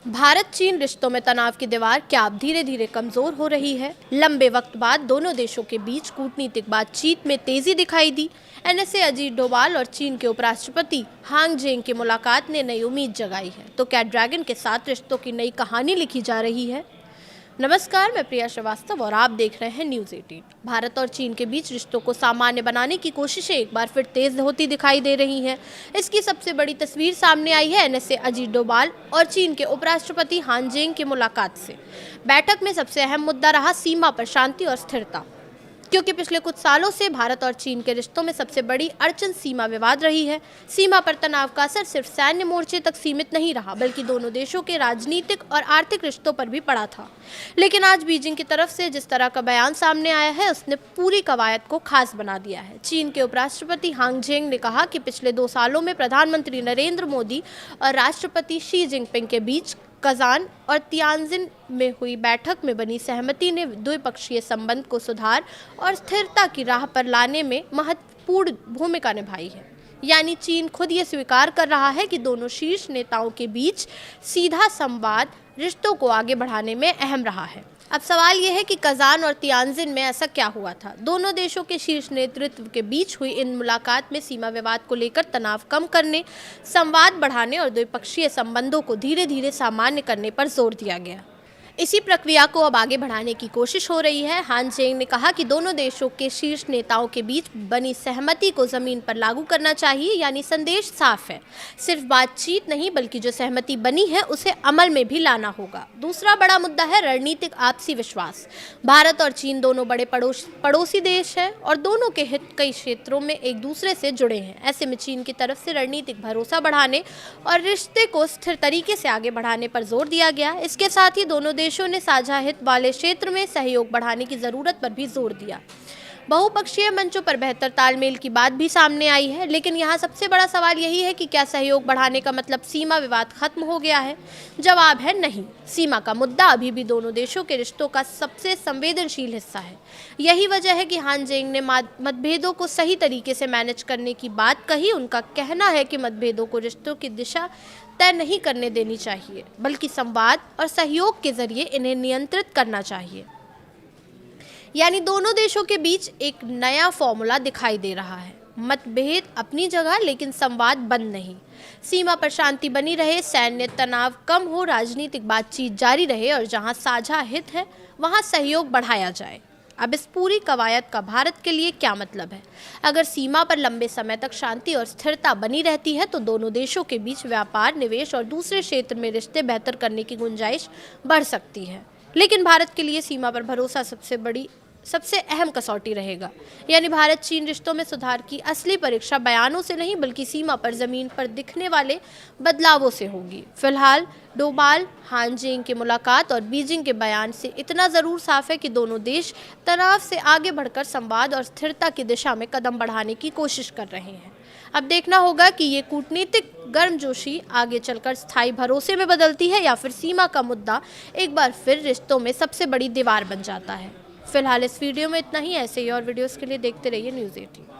भारत चीन रिश्तों में तनाव की दीवार क्या अब धीरे धीरे कमजोर हो रही है? लंबे वक्त बाद दोनों देशों के बीच कूटनीतिक बातचीत में तेजी दिखाई दी। एनएसए अजीत डोभाल और चीन के उपराष्ट्रपति हांग जेंग की मुलाकात ने नई उम्मीद जगाई है। तो क्या ड्रैगन के साथ रिश्तों की नई कहानी लिखी जा रही है? नमस्कार, मैं प्रिया श्रीवास्तव और आप देख रहे हैं न्यूज़ 18। भारत और चीन के बीच रिश्तों को सामान्य बनाने की कोशिशें एक बार फिर तेज होती दिखाई दे रही हैं। इसकी सबसे बड़ी तस्वीर सामने आई है एनएसए अजीत डोभाल और चीन के उपराष्ट्रपति हान जेंग की मुलाकात से। बैठक में सबसे अहम मुद्दा रहा सीमा पर शांति और स्थिरता, क्योंकि पिछले कुछ सालों से भारत और चीन के रिश्तों में सबसे बड़ी अड़चन सीमा विवाद रही है। सीमा पर तनाव का असर सिर्फ सैन्य मोर्चे तक सीमित नहीं रहा, बल्कि दोनों देशों के राजनीतिक और आर्थिक रिश्तों पर भी पड़ा था। लेकिन आज बीजिंग की तरफ से जिस तरह का बयान सामने आया है, उसने पूरी कवायद को खास बना दिया है। चीन के उपराष्ट्रपति हांग जेंग ने कहा कि पिछले 2 सालों में प्रधानमंत्री नरेंद्र मोदी और राष्ट्रपति शी जिनपिंग के बीच कजान और तियानजिन में हुई बैठक में बनी सहमति ने द्विपक्षीय संबंध को सुधार और स्थिरता की राह पर लाने में महत्वपूर्ण भूमिका निभाई है। यानी चीन खुद ये स्वीकार कर रहा है कि दोनों शीर्ष नेताओं के बीच सीधा संवाद रिश्तों को आगे बढ़ाने में अहम रहा है। अब सवाल यह है कि कजान और तियानजिन में ऐसा क्या हुआ था? दोनों देशों के शीर्ष नेतृत्व के बीच हुई इन मुलाकात में सीमा विवाद को लेकर तनाव कम करने, संवाद बढ़ाने और द्विपक्षीय संबंधों को धीरे धीरे सामान्य करने पर जोर दिया गया। इसी प्रक्रिया को अब आगे बढ़ाने की कोशिश हो रही है। हान जेंग ने कहा कि दोनों देशों के शीर्ष नेताओं के बीच बनी सहमति को जमीन पर लागू करना चाहिए। यानी संदेश साफ है, सिर्फ बातचीत नहीं बल्कि जो सहमति बनी है उसे अमल में भी लाना होगा। दूसरा बड़ा मुद्दा है रणनीतिक आपसी विश्वास। भारत और चीन दोनों बड़े पड़ोसी देश हैं और दोनों के हित कई क्षेत्रों में एक दूसरे से जुड़े हैं। ऐसे में चीन की तरफ से रणनीतिक भरोसा बढ़ाने और रिश्ते को स्थिर तरीके से आगे बढ़ाने पर जोर दिया गया। इसके साथ ही दोनों देशों ने साझा हित वाले क्षेत्र में सहयोग बढ़ाने की जरूरत पर भी जोर दिया। बहुपक्षीय मंचों पर बेहतर तालमेल की बात भी सामने आई है। लेकिन यहाँ सबसे बड़ा सवाल यही है कि क्या सहयोग बढ़ाने का मतलब सीमा विवाद खत्म हो गया है? जवाब है नहीं। सीमा का मुद्दा अभी भी दोनों देशों के रिश्तों का सबसे संवेदनशील हिस्सा है। यही वजह है कि हान जेंग ने मतभेदों को सही तरीके से मैनेज करने की बात कही। उनका कहना है कि मतभेदों को रिश्तों की दिशा तय नहीं करने देनी चाहिए, बल्कि संवाद और सहयोग के जरिए इन्हें नियंत्रित करना चाहिए। यानी दोनों देशों के बीच एक नया फॉर्मूला दिखाई दे रहा है। मतभेद अपनी जगह, लेकिन संवाद बंद नहीं। सीमा पर शांति बनी रहे, सैन्य तनाव कम हो, राजनीतिक बातचीत जारी रहे और जहां साझा हित है वहां सहयोग बढ़ाया जाए। अब इस पूरी कवायद का भारत के लिए क्या मतलब है? अगर सीमा पर लंबे समय तक शांति और स्थिरता बनी रहती है तो दोनों देशों के बीच व्यापार, निवेश और दूसरे क्षेत्र में रिश्ते बेहतर करने की गुंजाइश बढ़ सकती है। लेकिन भारत के लिए सीमा पर भरोसा सबसे अहम कसौटी रहेगा। यानी भारत चीन रिश्तों में सुधार की असली परीक्षा बयानों से नहीं बल्कि सीमा पर जमीन पर दिखने वाले बदलावों से होगी। फिलहाल डोभाल हान जेंग की मुलाकात और बीजिंग के बयान से इतना जरूर साफ है कि दोनों देश तनाव से आगे बढ़कर संवाद और स्थिरता की दिशा में कदम बढ़ाने की कोशिश कर रहे हैं। अब देखना होगा कि ये कूटनीतिक गर्मजोशी आगे चलकर स्थायी भरोसे में बदलती है या फिर सीमा का मुद्दा एक बार फिर रिश्तों में सबसे बड़ी दीवार बन जाता है। फिलहाल इस वीडियो में इतना ही। ऐसे ही और वीडियोस के लिए देखते रहिए न्यूज़ 18।